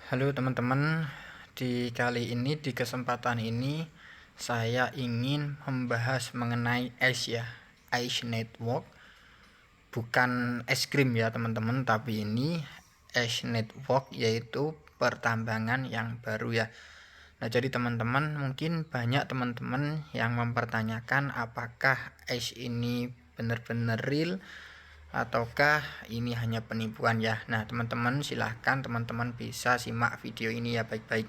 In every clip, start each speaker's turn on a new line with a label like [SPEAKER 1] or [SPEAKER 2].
[SPEAKER 1] Halo teman-teman, di kesempatan ini saya ingin membahas mengenai Ice Network. Bukan es krim ya teman-teman, tapi ini Ice Network, yaitu pertambangan yang baru ya. Nah, jadi teman-teman, mungkin banyak teman-teman yang mempertanyakan apakah Ice ini benar-benar real ataukah ini hanya penipuan ya. Nah teman-teman, silahkan teman-teman bisa simak video ini ya baik-baik.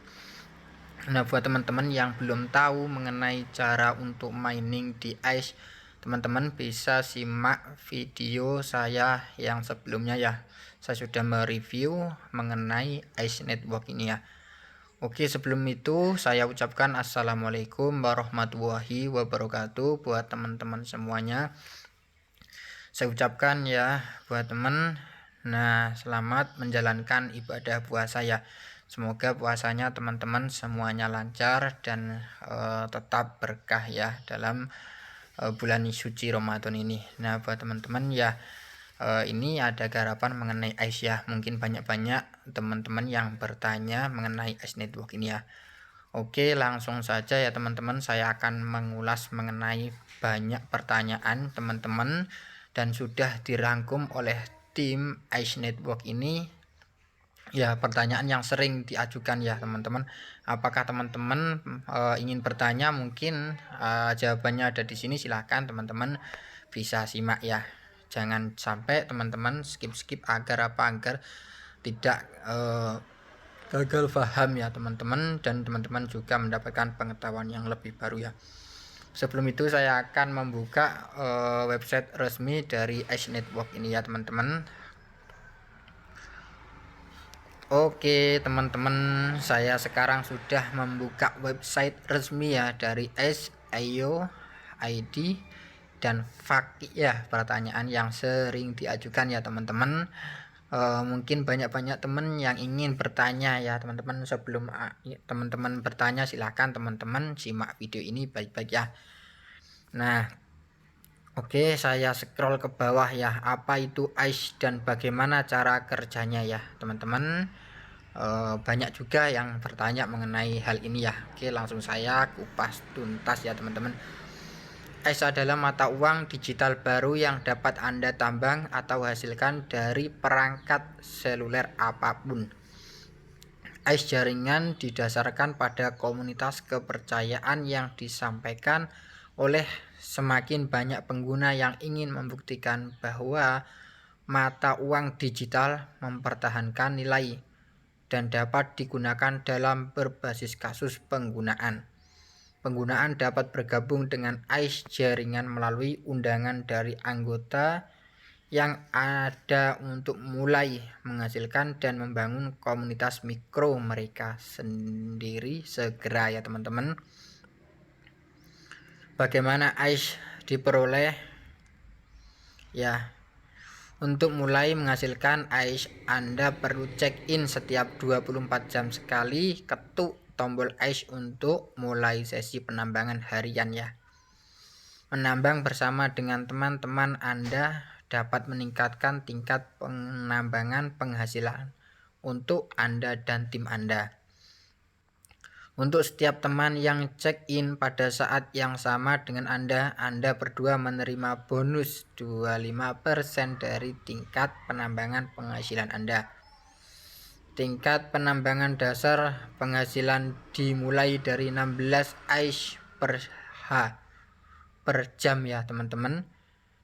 [SPEAKER 1] Nah, buat teman-teman yang belum tahu mengenai cara untuk mining di Ice, teman-teman bisa simak video saya yang sebelumnya ya. Saya sudah mereview mengenai Ice Network ini ya. Oke, sebelum itu saya ucapkan assalamualaikum warahmatullahi wabarakatuh buat teman-teman semuanya. Saya ucapkan ya buat teman. Nah, selamat menjalankan ibadah puasa ya. Semoga puasanya teman-teman semuanya lancar dan tetap berkah ya dalam bulan suci Ramadan ini. Nah, buat teman-teman ya, ini ada garapan mengenai Ice ya. Mungkin banyak-banyak teman-teman yang bertanya mengenai Ice Network ini ya. Oke, langsung saja ya teman-teman, saya akan mengulas mengenai banyak pertanyaan teman-teman dan sudah dirangkum oleh tim Ice Network ini. Ya, pertanyaan yang sering diajukan ya teman-teman. Apakah teman-teman ingin bertanya? Mungkin jawabannya ada di sini. Silahkan teman-teman bisa simak ya. Jangan sampai teman-teman skip agar tidak gagal paham ya teman-teman, dan teman-teman juga mendapatkan pengetahuan yang lebih baru ya. Sebelum itu saya akan membuka website resmi dari Ice Network ini ya teman-teman. Oke teman-teman, saya sekarang sudah membuka website resmi ya dari Ice IO ID dan fakih ya, pertanyaan yang sering diajukan ya teman-teman. Mungkin banyak teman yang ingin bertanya ya teman-teman. Sebelum teman-teman bertanya, silahkan teman-teman simak video ini baik-baik ya. Nah, oke, saya scroll ke bawah ya. Apa itu Ice dan bagaimana cara kerjanya ya teman-teman. Banyak juga yang bertanya mengenai hal ini ya. Oke, langsung saya kupas tuntas ya teman-teman. Ice adalah mata uang digital baru yang dapat Anda tambang atau hasilkan dari perangkat seluler apapun. Ice jaringan didasarkan pada komunitas kepercayaan yang disampaikan oleh semakin banyak pengguna yang ingin membuktikan bahwa mata uang digital mempertahankan nilai dan dapat digunakan dalam berbasis kasus penggunaan. Penggunaan dapat bergabung dengan Ice jaringan melalui undangan dari anggota yang ada untuk mulai menghasilkan dan membangun komunitas mikro mereka sendiri segera ya teman-teman. Bagaimana Ice diperoleh? Ya, untuk mulai menghasilkan Ice, Anda perlu check-in setiap 24 jam sekali. Ketuk tombol Ice untuk mulai sesi penambangan harian ya. Menambang bersama dengan teman-teman Anda dapat meningkatkan tingkat penambangan penghasilan untuk Anda dan tim Anda. Untuk setiap teman yang check-in pada saat yang sama dengan Anda berdua menerima bonus 25% dari tingkat penambangan penghasilan Anda. Tingkat penambangan dasar penghasilan dimulai dari 16 Ice per jam ya teman-teman,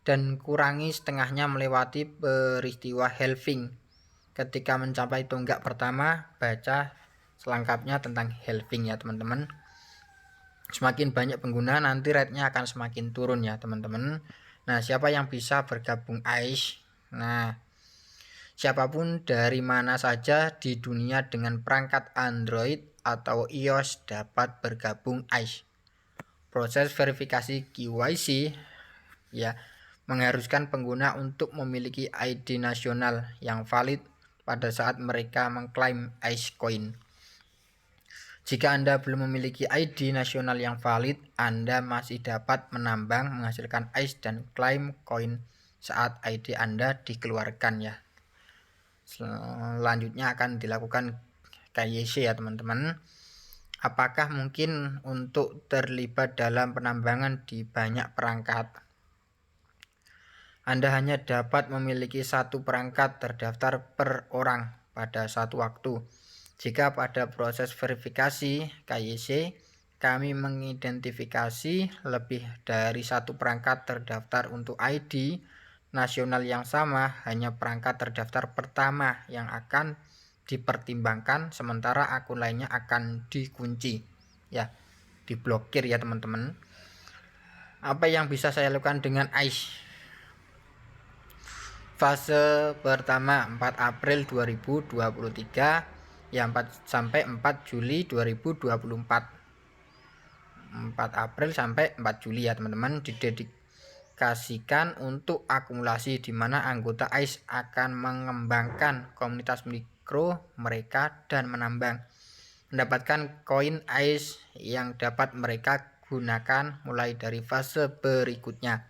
[SPEAKER 1] dan kurangi setengahnya melewati peristiwa halving. Ketika mencapai tonggak pertama, baca selengkapnya tentang halving ya teman-teman. Semakin banyak pengguna, nanti rate-nya akan semakin turun ya teman-teman. Nah, siapa yang bisa bergabung Ice? Nah, siapapun dari mana saja di dunia dengan perangkat Android atau iOS dapat bergabung Ice. Proses verifikasi KYC ya mengharuskan pengguna untuk memiliki ID nasional yang valid pada saat mereka mengklaim Ice Coin. Jika Anda belum memiliki ID nasional yang valid, Anda masih dapat menambang, menghasilkan Ice dan klaim koin saat ID Anda dikeluarkan ya. Selanjutnya akan dilakukan KYC ya teman-teman. Apakah mungkin untuk terlibat dalam penambangan di banyak perangkat? Anda hanya dapat memiliki satu perangkat terdaftar per orang pada satu waktu. Jika pada proses verifikasi KYC kami mengidentifikasi lebih dari satu perangkat terdaftar untuk ID nasional yang sama, hanya perangkat terdaftar pertama yang akan dipertimbangkan, sementara akun lainnya akan dikunci ya, diblokir ya teman-teman. Apa yang bisa saya lakukan dengan AIS? Fase pertama 4 April 2023 ya, 4 sampai 4 Juli 2024. 4 April sampai 4 Juli ya teman-teman, didedikasikan untuk akumulasi, di mana anggota AIS akan mengembangkan komunitas mikro mereka dan mendapatkan koin AIS yang dapat mereka gunakan mulai dari fase berikutnya.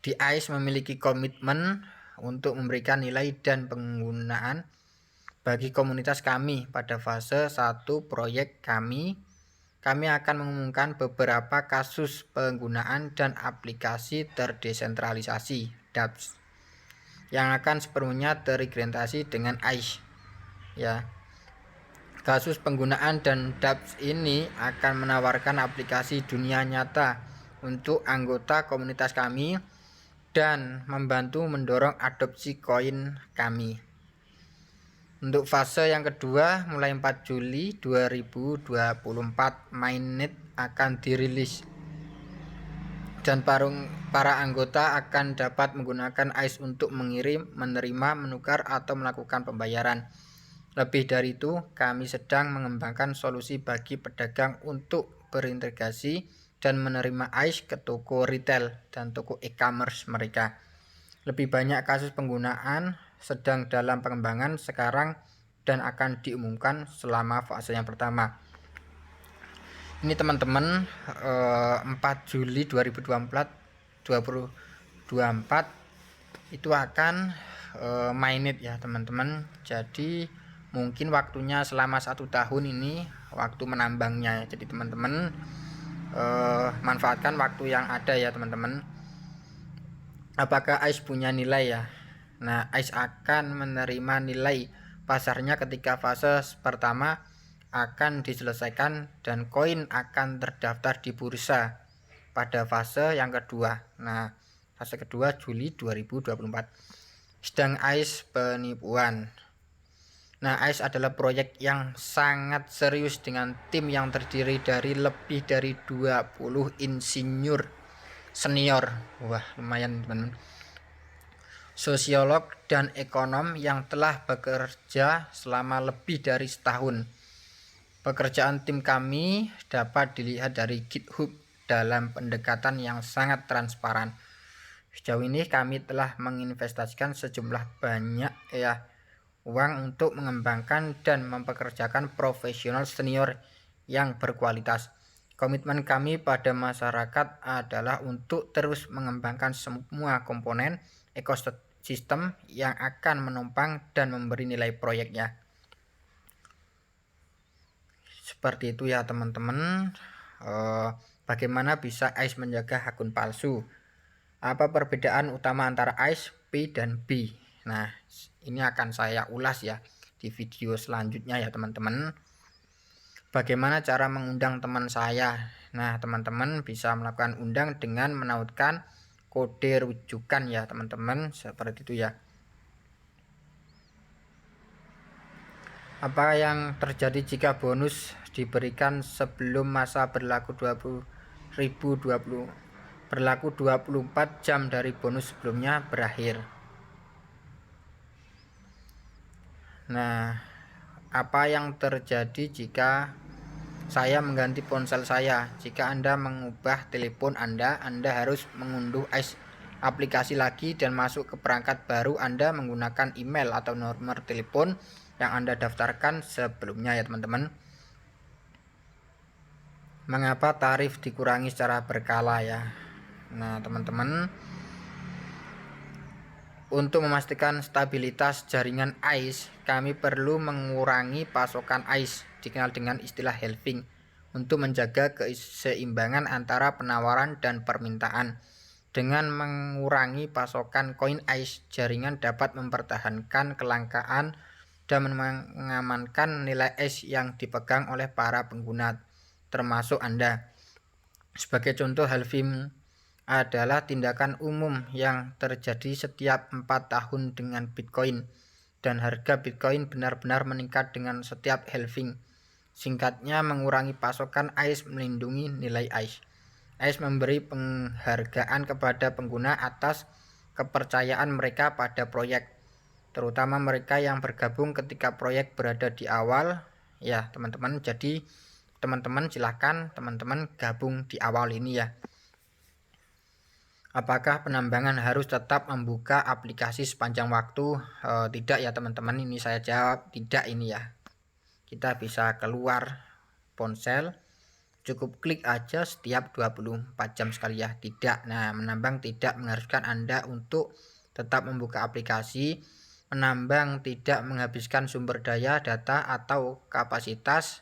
[SPEAKER 1] Di AIS memiliki komitmen untuk memberikan nilai dan penggunaan bagi komunitas kami. Pada fase 1 proyek kami akan mengumumkan beberapa kasus penggunaan dan aplikasi terdesentralisasi dApps yang akan sepenuhnya terintegrasi dengan AIS ya. Kasus penggunaan dan dApps ini akan menawarkan aplikasi dunia nyata untuk anggota komunitas kami dan membantu mendorong adopsi koin kami. Untuk fase yang kedua, mulai 4 Juli 2024 mainnet akan dirilis dan para anggota akan dapat menggunakan AIS untuk mengirim, menerima, menukar, atau melakukan pembayaran. Lebih dari itu, kami sedang mengembangkan solusi bagi pedagang untuk berintegrasi dan menerima AIS ke toko retail dan toko e-commerce mereka. Lebih banyak kasus penggunaan sedang dalam pengembangan sekarang dan akan diumumkan selama fase yang pertama. Ini teman-teman 4 Juli 2024 itu akan mainnet ya teman-teman. Jadi mungkin waktunya selama 1 tahun ini waktu menambangnya. Jadi teman-teman manfaatkan waktu yang ada ya teman-teman. Apakah AIS punya nilai ya? Nah, AIS akan menerima nilai pasarnya ketika fase pertama akan diselesaikan dan koin akan terdaftar di bursa pada fase yang kedua. Nah, fase kedua Juli 2024. Sedang AIS penipuan. Nah, AIS adalah proyek yang sangat serius dengan tim yang terdiri dari lebih dari 20 insinyur senior. Wah, lumayan teman-teman. Sosiolog dan ekonom yang telah bekerja selama lebih dari setahun. Pekerjaan tim kami dapat dilihat dari GitHub dalam pendekatan yang sangat transparan. Sejauh ini kami telah menginvestasikan sejumlah banyak uang untuk mengembangkan dan mempekerjakan profesional senior yang berkualitas. Komitmen kami pada masyarakat adalah untuk terus mengembangkan semua komponen ekosistem yang akan menopang dan memberi nilai proyeknya. Seperti itu ya teman-teman. Bagaimana bisa AIS menjaga akun palsu? Apa perbedaan utama antara AIS, P dan B? Nah, ini akan saya ulas ya di video selanjutnya ya teman-teman. Bagaimana cara mengundang teman saya? Nah, teman-teman bisa melakukan undang dengan menautkan kode rujukan ya teman-teman, seperti itu ya. Apa yang terjadi jika bonus diberikan sebelum masa berlaku 24 jam dari bonus sebelumnya berakhir? Nah, apa yang terjadi jika saya mengganti ponsel saya? Jika Anda mengubah telepon Anda harus mengunduh aplikasi lagi dan masuk ke perangkat baru Anda menggunakan email atau nomor telepon yang Anda daftarkan sebelumnya ya teman-teman. Mengapa tarif dikurangi secara berkala ya? Nah teman-teman, Untuk memastikan stabilitas jaringan ICE, kami perlu mengurangi pasokan ICE, dikenal dengan istilah halving, untuk menjaga keseimbangan antara penawaran dan permintaan. Dengan mengurangi pasokan koin ICE, jaringan dapat mempertahankan kelangkaan dan mengamankan nilai ICE yang dipegang oleh para pengguna, termasuk Anda. Sebagai contoh, halving adalah tindakan umum yang terjadi setiap 4 tahun dengan Bitcoin, dan harga Bitcoin benar-benar meningkat dengan setiap halving. Singkatnya, mengurangi pasokan ICE melindungi nilai ICE. ICE memberi penghargaan kepada pengguna atas kepercayaan mereka pada proyek, terutama mereka yang bergabung ketika proyek berada di awal. Ya teman-teman, jadi teman-teman silahkan teman-teman gabung di awal ini ya. Apakah penambangan harus tetap membuka aplikasi sepanjang waktu? Tidak ya teman-teman, ini saya jawab tidak ini ya. Kita bisa keluar ponsel, cukup klik aja setiap 24 jam sekali ya. Tidak, nah menambang tidak mengharuskan Anda untuk tetap membuka aplikasi. Menambang tidak menghabiskan sumber daya, data, atau kapasitas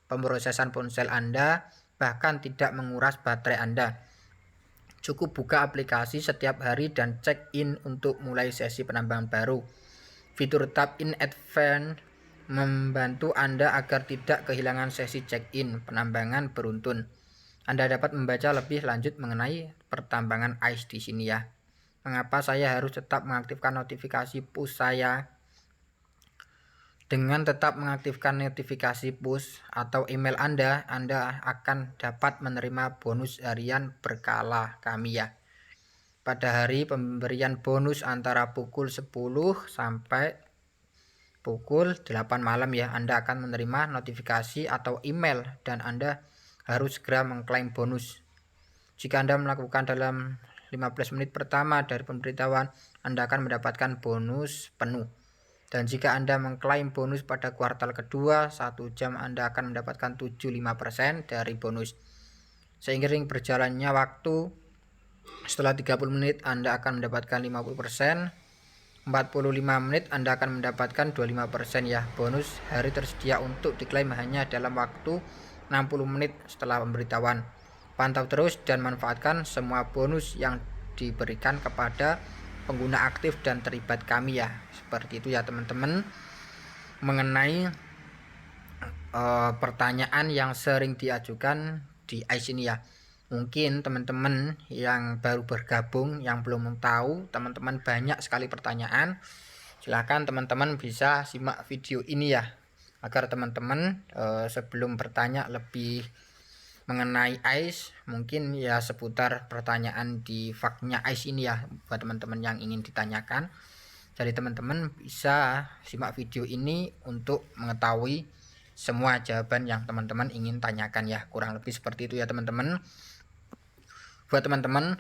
[SPEAKER 1] pemrosesan ponsel Anda, bahkan tidak menguras baterai Anda. Cukup buka aplikasi setiap hari dan check in untuk mulai sesi penambangan baru. Fitur Tap in Advance membantu Anda agar tidak kehilangan sesi check-in penambangan beruntun. Anda dapat membaca lebih lanjut mengenai pertambangan ICE di sini ya. Mengapa saya harus tetap mengaktifkan notifikasi push saya? Dengan tetap mengaktifkan notifikasi push atau email Anda akan dapat menerima bonus harian berkala kami ya. Pada hari pemberian bonus antara pukul 10 sampai pukul 8 malam ya, Anda akan menerima notifikasi atau email dan Anda harus segera mengklaim bonus. Jika Anda melakukan dalam 15 menit pertama dari pemberitahuan, Anda akan mendapatkan bonus penuh. Dan jika Anda mengklaim bonus pada kuartal kedua, 1 jam Anda akan mendapatkan 75% dari bonus. Seiring berjalannya waktu, setelah 30 menit Anda akan mendapatkan 50%, 45 menit Anda akan mendapatkan 25% ya. Bonus hari tersedia untuk diklaim hanya dalam waktu 60 menit setelah pemberitahuan. Pantau terus dan manfaatkan semua bonus yang diberikan kepada pengguna aktif dan terlibat kami ya. Seperti itu ya teman-teman, mengenai pertanyaan yang sering diajukan di ICE ini ya. Mungkin teman-teman yang baru bergabung, yang belum tahu, teman-teman banyak sekali pertanyaan. Silahkan teman-teman bisa simak video ini ya, agar teman-teman sebelum bertanya lebih mengenai ICE, mungkin ya seputar pertanyaan di faknya ICE ini ya, buat teman-teman yang ingin ditanyakan. Jadi teman-teman bisa simak video ini untuk mengetahui semua jawaban yang teman-teman ingin tanyakan ya. Kurang lebih seperti itu ya teman-teman. Buat teman-teman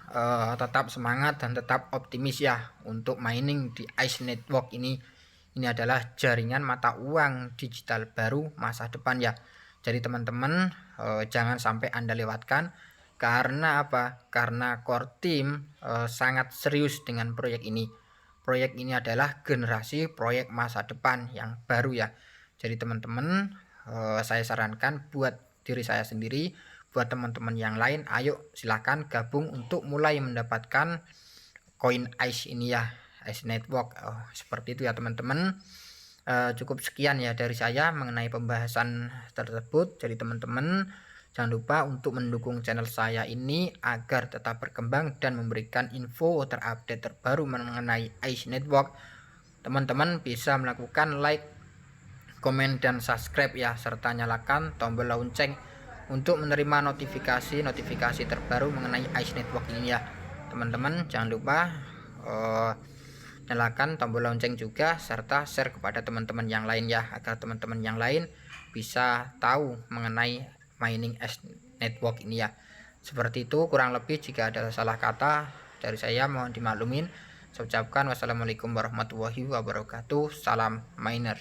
[SPEAKER 1] tetap semangat dan tetap optimis ya untuk mining di ICE Network ini. Ini adalah jaringan mata uang digital baru masa depan ya. Jadi teman-teman jangan sampai Anda lewatkan. Karena apa? Karena core team sangat serius dengan proyek ini. Proyek ini adalah generasi proyek masa depan yang baru ya. Jadi teman-teman saya sarankan buat diri saya sendiri, buat teman-teman yang lain, ayo silahkan gabung untuk mulai mendapatkan koin ICE ini ya, ICE Network. Seperti itu ya teman-teman. Cukup sekian ya dari saya mengenai pembahasan tersebut. Jadi teman-teman jangan lupa untuk mendukung channel saya ini agar tetap berkembang dan memberikan info terupdate terbaru mengenai ICE Network. Teman-teman bisa melakukan like, komen, dan subscribe ya, serta nyalakan tombol lonceng untuk menerima notifikasi terbaru mengenai ICE Network ini ya. Teman-teman jangan lupa nyalakan tombol lonceng juga, serta share kepada teman-teman yang lain ya, agar teman-teman yang lain bisa tahu mengenai mining ICE Network ini ya. Seperti itu kurang lebih. Jika ada salah kata dari saya mohon dimaklumin. Saya ucapkan wassalamualaikum warahmatullahi wabarakatuh. Salam miner.